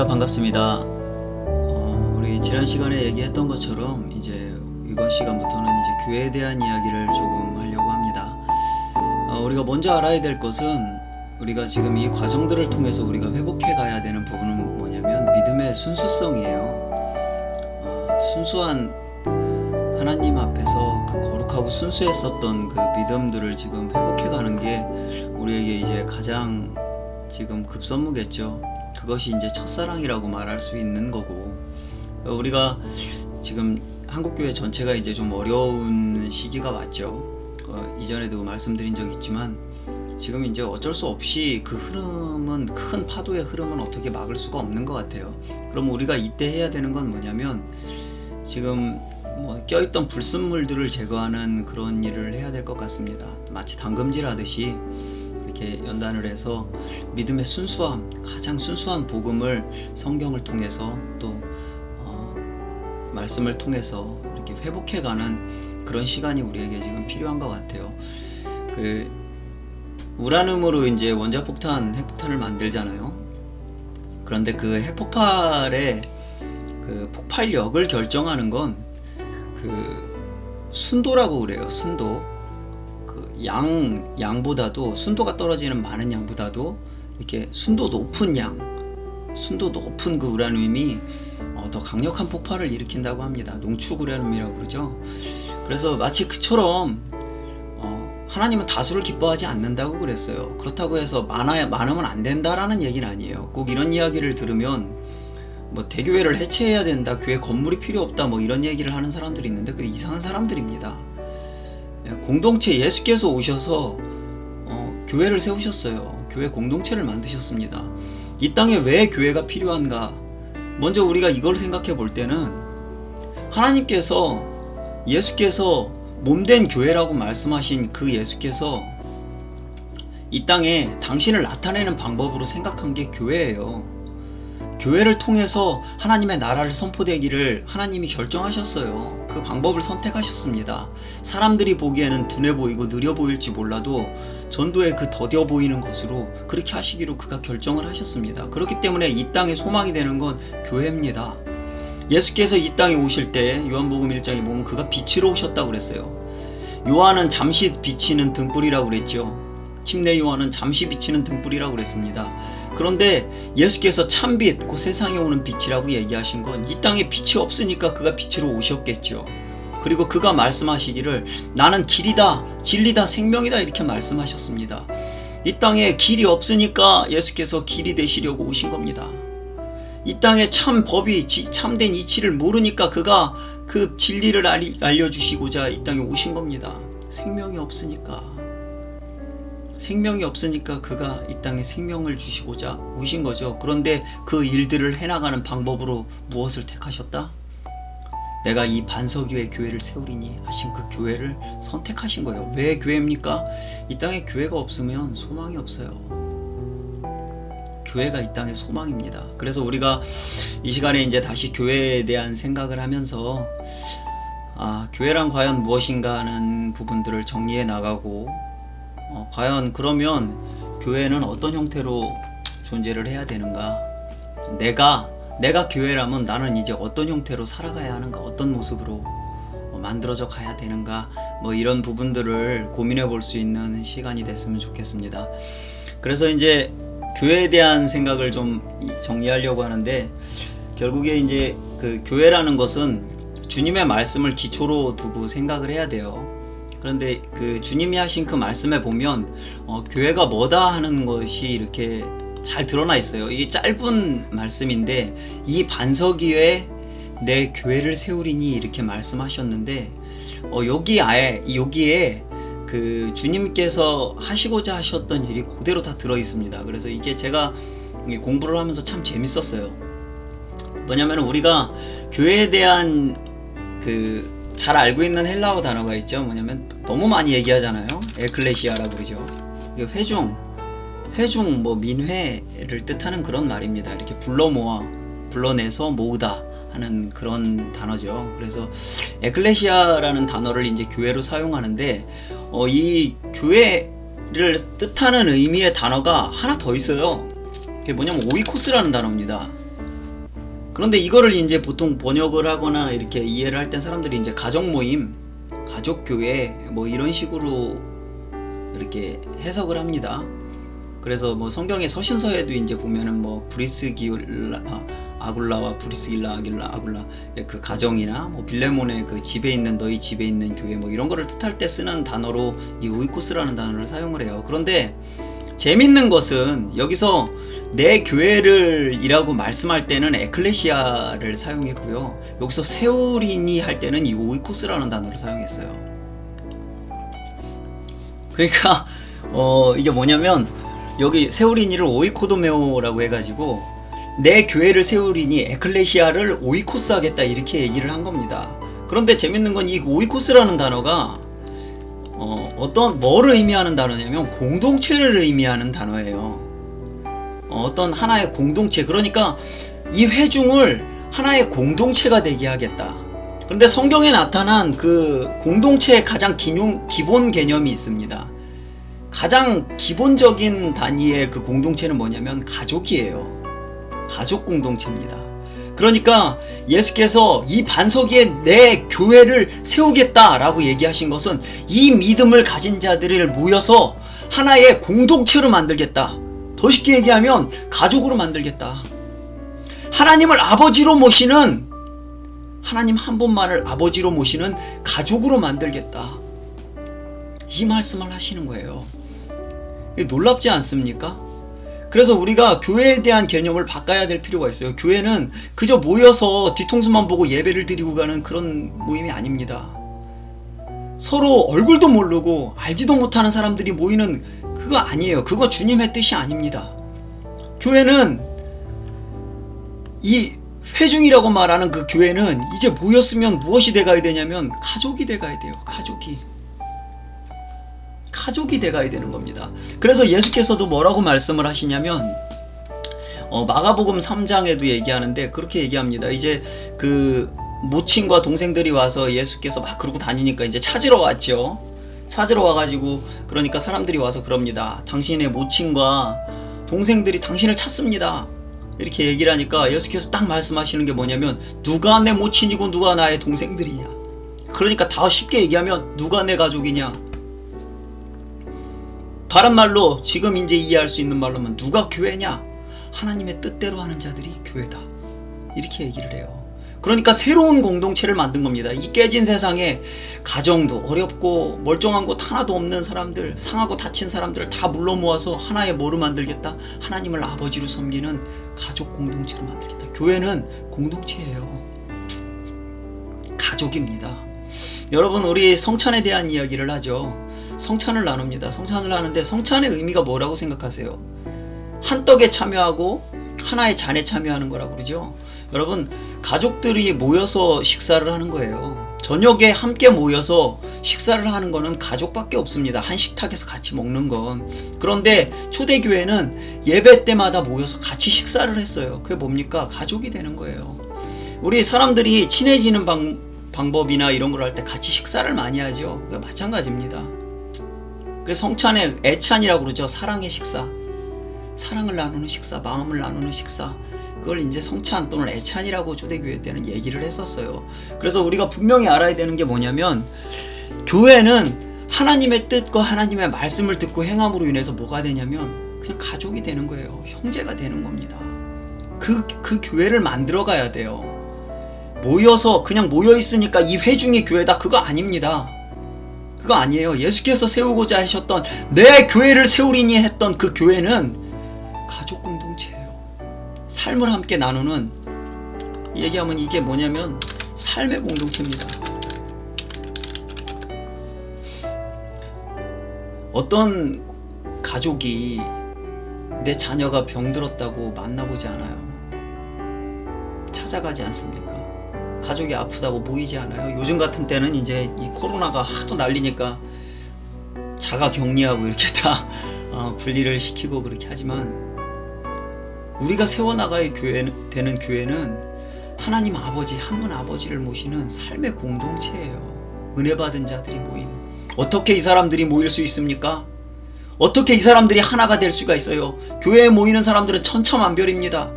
반갑습니다. 우리 지난 시간에 얘기했던 것처럼 이제 이번 시간부터는 이제 교회에 대한 이야기를 조금 하려고 합니다. 우리가 먼저 알아야 될 것은 우리가 지금 이 과정들을 통해서 우리가 회복해 가야 되는 부분은 뭐냐면 믿음의 순수성이에요. 순수한 하나님 앞에서 그 거룩하고 순수했었던 그 믿음들을 지금 회복해 가는 게 우리에게 이제 가장 지금 급선무겠죠. 그것이 이제 첫사랑이라고 말할 수 있는 거고, 우리가 지금 한국교회 전체가 이제 좀 어려운 시기가 왔죠. 이전에도 말씀드린 적이 있지만 지금 이제 어쩔 수 없이 그 흐름은, 큰 파도의 흐름은 어떻게 막을 수가 없는 것 같아요. 그럼 우리가 이때 해야 되는 건 뭐냐면 지금 껴있던 불순물들을 제거하는 그런 일을 해야 될 것 같습니다. 마치 담금질 하듯이 이렇게 연단을 해서 믿음의 순수함, 가장 순수한 복음을 성경을 통해서 또 말씀을 통해서 이렇게 회복해가는 그런 시간이 우리에게 지금 필요한 것 같아요. 그 우라늄으로 이제 원자폭탄, 핵폭탄을 만들잖아요. 그런데 그 핵폭발의 그 폭발력을 결정하는 건 그 순도라고 그래요. 순도. 양보다도, 순도가 떨어지는 많은 양보다도 이렇게 순도 높은 그 우라늄이 더 강력한 폭발을 일으킨다고 합니다. 농축 우라늄이라고 그러죠. 그래서 마치 그처럼 하나님은 다수를 기뻐하지 않는다고 그랬어요. 그렇다고 해서 많으면 안 된다라는 얘기는 아니에요. 꼭 이런 이야기를 들으면 대교회를 해체해야 된다, 교회 건물이 필요 없다, 이런 얘기를 하는 사람들이 있는데 그 이상한 사람들입니다. 공동체, 예수께서 오셔서 교회를 세우셨어요. 교회 공동체를 만드셨습니다. 이 땅에 왜 교회가 필요한가? 먼저 우리가 이걸 생각해 볼 때는 하나님께서, 예수께서 몸된 교회라고 말씀하신 그 예수께서 이 땅에 당신을 나타내는 방법으로 생각한 게 교회예요. 교회를 통해서 하나님의 나라를 선포되기를 하나님이 결정하셨어요. 그 방법을 선택하셨습니다. 사람들이 보기에는 둔해 보이고 느려 보일지 몰라도 전도에 그 더뎌 보이는 것으로 그렇게 하시기로 그가 결정을 하셨습니다. 그렇기 때문에 이 땅에 소망이 되는 건 교회입니다. 예수께서 이 땅에 오실 때 요한복음 1장에 보면 그가 빛으로 오셨다고 그랬어요. 요한은 잠시 비치는 등불이라고 그랬죠. 침례 요한은 잠시 비치는 등불이라고 그랬습니다. 그런데 예수께서 참빛, 그 세상에 오는 빛이라고 얘기하신 건 이 땅에 빛이 없으니까 그가 빛으로 오셨겠죠. 그리고 그가 말씀하시기를 나는 길이다, 진리다, 생명이다 이렇게 말씀하셨습니다. 이 땅에 길이 없으니까 예수께서 길이 되시려고 오신 겁니다. 이 땅에 참 법이, 참된 이치를 모르니까 그가 그 진리를 알려주시고자 이 땅에 오신 겁니다. 생명이 없으니까 그가 이 땅에 생명을 주시고자 오신 거죠. 그런데 그 일들을 해나가는 방법으로 무엇을 택하셨다? 내가 이 반석 위에 교회를 세우리니 하신 그 교회를 선택하신 거예요. 왜 교회입니까? 이 땅에 교회가 없으면 소망이 없어요. 교회가 이 땅의 소망입니다. 그래서 우리가 이 시간에 이제 다시 교회에 대한 생각을 하면서 교회란 과연 무엇인가 하는 부분들을 정리해 나가고, 과연 그러면 교회는 어떤 형태로 존재를 해야 되는가? 내가 교회라면 나는 이제 어떤 형태로 살아가야 하는가? 어떤 모습으로 만들어져 가야 되는가? 이런 부분들을 고민해 볼 수 있는 시간이 됐으면 좋겠습니다. 그래서 이제 교회에 대한 생각을 좀 정리하려고 하는데, 결국에 이제 그 교회라는 것은 주님의 말씀을 기초로 두고 생각을 해야 돼요. 그런데 그 주님이 하신 그 말씀에 보면 교회가 뭐다 하는 것이 이렇게 잘 드러나 있어요. 이게 짧은 말씀인데, 이 반석 위에 내 교회를 세우리니 이렇게 말씀하셨는데, 여기에 그 주님께서 하시고자 하셨던 일이 그대로 다 들어 있습니다. 그래서 이게 제가 공부를 하면서 참 재밌었어요. 뭐냐면 우리가 교회에 대한 잘 알고 있는 헬라어 단어가 있죠. 뭐냐면 너무 많이 얘기하잖아요. 에클레시아라고 그러죠. 회중, 민회를 뜻하는 그런 말입니다. 이렇게 불러내서 모으다 하는 그런 단어죠. 그래서 에클레시아라는 단어를 이제 교회로 사용하는데, 이 교회를 뜻하는 의미의 단어가 하나 더 있어요. 그게 뭐냐면 오이코스라는 단어입니다. 그런데 이거를 이제 보통 번역을 하거나 이렇게 이해를 할 땐 사람들이 이제 가정 모임, 가족 교회 뭐 이런 식으로 이렇게 해석을 합니다. 그래서 뭐 성경의 서신서에도 이제 보면은 뭐 브리스기라 아굴라와 브리스길라 아굴라 그 가정이나 뭐 빌레몬의 그 집에 있는 너희 집에 있는 교회 뭐 이런 거를 뜻할 때 쓰는 단어로 이 오이코스라는 단어를 사용을 해요. 그런데 재밌는 것은 여기서 내 교회를 이라고 말씀할 때는 에클레시아를 사용했고요. 여기서 세우리니 할 때는 이 오이코스라는 단어를 사용했어요. 그러니까 이게 뭐냐면 여기 세우리니를 오이코도메오라고 해가지고 내 교회를 세우리니 에클레시아를 오이코스 하겠다 이렇게 얘기를 한 겁니다. 그런데 재밌는 건 이 오이코스라는 단어가 어떤 뭘 의미하는 단어냐면 공동체를 의미하는 단어예요. 어떤 하나의 공동체, 그러니까 이 회중을 하나의 공동체가 되게 하겠다. 그런데 성경에 나타난 그 공동체의 가장 기본 개념이 있습니다. 가장 기본적인 단위의 그 공동체는 뭐냐면 가족이에요. 가족 공동체입니다. 그러니까 예수께서 이 반석 위에 내 교회를 세우겠다라고 얘기하신 것은 이 믿음을 가진 자들을 모여서 하나의 공동체로 만들겠다. 더 쉽게 얘기하면 가족으로 만들겠다. 하나님을 아버지로 모시는, 하나님 한 분만을 아버지로 모시는 가족으로 만들겠다. 이 말씀을 하시는 거예요. 놀랍지 않습니까? 그래서 우리가 교회에 대한 개념을 바꿔야 될 필요가 있어요. 교회는 그저 모여서 뒤통수만 보고 예배를 드리고 가는 그런 모임이 아닙니다. 서로 얼굴도 모르고 알지도 못하는 사람들이 모이는 그거 아니에요. 그거 주님의 뜻이 아닙니다. 교회는, 이 회중이라고 말하는 그 교회는 이제 모였으면 무엇이 돼가야 되냐면 가족이 돼가야 돼요. 가족이 돼가야 되는 겁니다. 그래서 예수께서도 뭐라고 말씀을 하시냐면 마가복음 3장에도 얘기하는데 그렇게 얘기합니다. 이제 그 모친과 동생들이 와서 예수께서 막 그러고 다니니까 이제 찾으러 왔죠. 찾으러 와가지고 그러니까 사람들이 와서 그럽니다. 당신의 모친과 동생들이 당신을 찾습니다. 이렇게 얘기를 하니까 예수께서 딱 말씀하시는 게 뭐냐면 누가 내 모친이고 누가 나의 동생들이냐. 그러니까 다 쉽게 얘기하면 누가 내 가족이냐. 다른 말로 지금 이제 이해할 수 있는 말로 하면 누가 교회냐? 하나님의 뜻대로 하는 자들이 교회다. 이렇게 얘기를 해요. 그러니까 새로운 공동체를 만든 겁니다. 이 깨진 세상에 가정도 어렵고 멀쩡한 곳 하나도 없는 사람들, 상하고 다친 사람들을 다 물러 모아서 하나의 뭐로 만들겠다? 하나님을 아버지로 섬기는 가족 공동체로 만들겠다. 교회는 공동체예요. 가족입니다. 여러분, 우리 성찬에 대한 이야기를 하죠. 성찬을 나눕니다. 성찬을 하는데 성찬의 의미가 뭐라고 생각하세요? 한 떡에 참여하고 하나의 잔에 참여하는 거라고 그러죠. 여러분, 가족들이 모여서 식사를 하는 거예요. 저녁에 함께 모여서 식사를 하는 거는 가족밖에 없습니다. 한 식탁에서 같이 먹는 건. 그런데 초대교회는 예배 때마다 모여서 같이 식사를 했어요. 그게 뭡니까? 가족이 되는 거예요. 우리 사람들이 친해지는 방법이나 이런 걸 할 때 같이 식사를 많이 하죠. 그게 마찬가지입니다. 그래서 성찬에 애찬이라고 그러죠. 사랑의 식사, 사랑을 나누는 식사, 마음을 나누는 식사, 그걸 이제 성찬 또는 애찬이라고 초대교회 때는 얘기를 했었어요. 그래서 우리가 분명히 알아야 되는 게 뭐냐면 교회는 하나님의 뜻과 하나님의 말씀을 듣고 행함으로 인해서 뭐가 되냐면 그냥 가족이 되는 거예요. 형제가 되는 겁니다. 그 교회를 만들어 가야 돼요. 모여서 그냥 모여 있으니까 이 회중이 교회다, 그거 아닙니다. 그거 아니에요. 예수께서 세우고자 하셨던 내 교회를 세우리니 했던 그 교회는 가족 공동체예요. 삶을 함께 나누는, 얘기하면 이게 뭐냐면 삶의 공동체입니다. 어떤 가족이 내 자녀가 병들었다고 만나보지 않아요. 찾아가지 않습니까? 가족이 아프다고 모이지 않아요. 요즘 같은 때는 이제 이 코로나가 하도 난리니까 자가 격리하고 이렇게 다 분리를 시키고 그렇게 하지만 우리가 세워나가야 되는 교회는 하나님 아버지, 한 분 아버지를 모시는 삶의 공동체예요. 은혜 받은 자들이 모인. 어떻게 이 사람들이 모일 수 있습니까? 어떻게 이 사람들이 하나가 될 수가 있어요? 교회에 모이는 사람들은 천차만별입니다.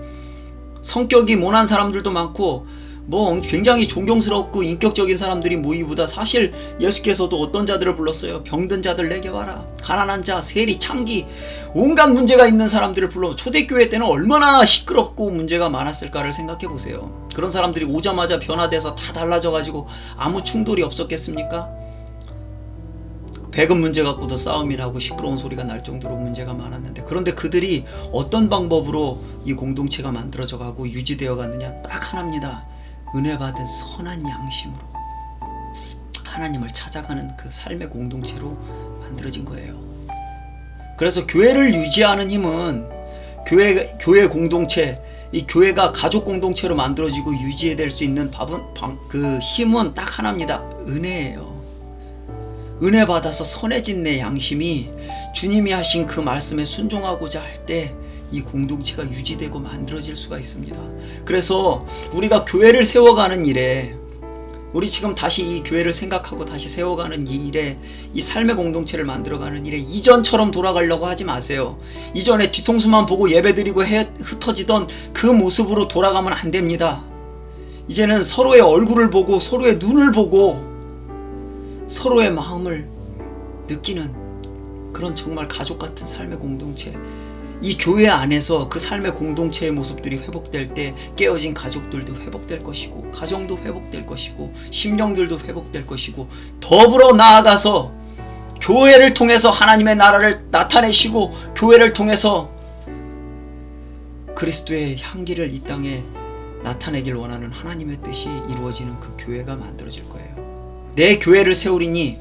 성격이 모난 사람들도 많고 뭐 굉장히 존경스럽고 인격적인 사람들이 모이보다 사실 예수께서도 어떤 자들을 불렀어요? 병든 자들 내게 와라. 가난한 자, 세리, 창기, 온갖 문제가 있는 사람들을 불러. 초대교회 때는 얼마나 시끄럽고 문제가 많았을까를 생각해 보세요. 그런 사람들이 오자마자 변화돼서 다 달라져가지고 아무 충돌이 없었겠습니까? 배급 문제 갖고도 싸움이 나고 시끄러운 소리가 날 정도로 문제가 많았는데, 그런데 그들이 어떤 방법으로 이 공동체가 만들어져 가고 유지되어 갔느냐? 딱 하나입니다. 은혜 받은 선한 양심으로 하나님을 찾아가는 그 삶의 공동체로 만들어진 거예요. 그래서 교회를 유지하는 힘은 교회 공동체, 이 교회가 가족 공동체로 만들어지고 유지될 수 있는 그 힘은 딱 하나입니다. 은혜예요. 은혜 받아서 선해진 내 양심이 주님이 하신 그 말씀에 순종하고자 할 때 이 공동체가 유지되고 만들어질 수가 있습니다. 그래서 우리가 교회를 세워가는 일에, 우리 지금 다시 이 교회를 생각하고 다시 세워가는 이 일에, 이 삶의 공동체를 만들어가는 일에 이전처럼 돌아가려고 하지 마세요. 이전에 뒤통수만 보고 예배드리고 흩어지던 그 모습으로 돌아가면 안 됩니다. 이제는 서로의 얼굴을 보고 서로의 눈을 보고 서로의 마음을 느끼는 그런 정말 가족 같은 삶의 공동체, 이 교회 안에서 그 삶의 공동체의 모습들이 회복될 때 깨어진 가족들도 회복될 것이고, 가정도 회복될 것이고, 심령들도 회복될 것이고, 더불어 나아가서 교회를 통해서 하나님의 나라를 나타내시고, 교회를 통해서 그리스도의 향기를 이 땅에 나타내길 원하는 하나님의 뜻이 이루어지는 그 교회가 만들어질 거예요. 내 교회를 세우리니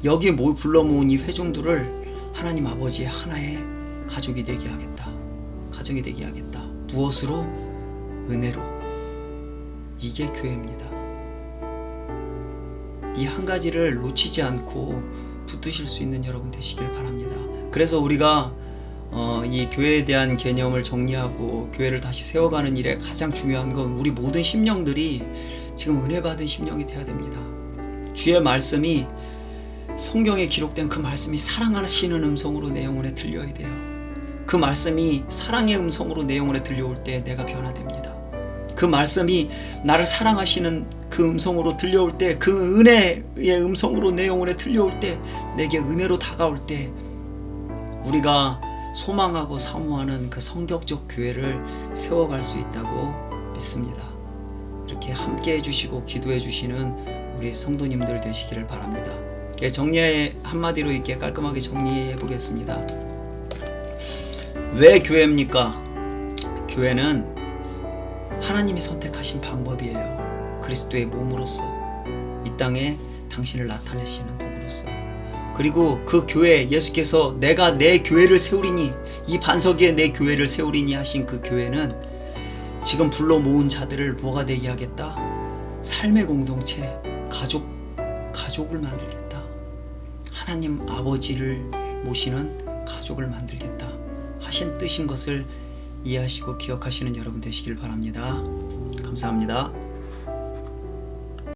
여기 불러 모은 이 회중들을 하나님 아버지의 하나의 가족이 되게 하겠다. 가정이 되게 하겠다. 무엇으로? 은혜로. 이게 교회입니다. 이 한 가지를 놓치지 않고 붙드실 수 있는 여러분 되시길 바랍니다. 그래서 우리가 이 교회에 대한 개념을 정리하고 교회를 다시 세워가는 일에 가장 중요한 건 우리 모든 심령들이 지금 은혜 받은 심령이 돼야 됩니다. 주의 말씀이, 성경에 기록된 그 말씀이 사랑하시는 음성으로 내 영혼에 들려야 돼요. 그 말씀이 사랑의 음성으로 내 영혼에 들려올 때 내가 변화됩니다. 그 말씀이 나를 사랑하시는 그 음성으로 들려올 때, 그 은혜의 음성으로 내 영혼에 들려올 때, 내게 은혜로 다가올 때 우리가 소망하고 사모하는 그 성격적 교회를 세워갈 수 있다고 믿습니다. 이렇게 함께 해주시고 기도해 주시는 우리 성도님들 되시기를 바랍니다. 정리의 한마디로 이렇게 깔끔하게 정리해 보겠습니다. 왜 교회입니까? 교회는 하나님이 선택하신 방법이에요. 그리스도의 몸으로서 이 땅에 당신을 나타내시는 법으로서. 그리고 그 교회, 예수께서 내가 내 교회를 세우리니, 이 반석 위에 내 교회를 세우리니 하신 그 교회는 지금 불러 모은 자들을 뭐가 되게 하겠다? 삶의 공동체, 가족을 만들겠다. 하나님 아버지를 모시는 가족을 만들겠다 하신 뜻인 것을 이해하시고 기억하시는 여러분 되시길 바랍니다. 감사합니다.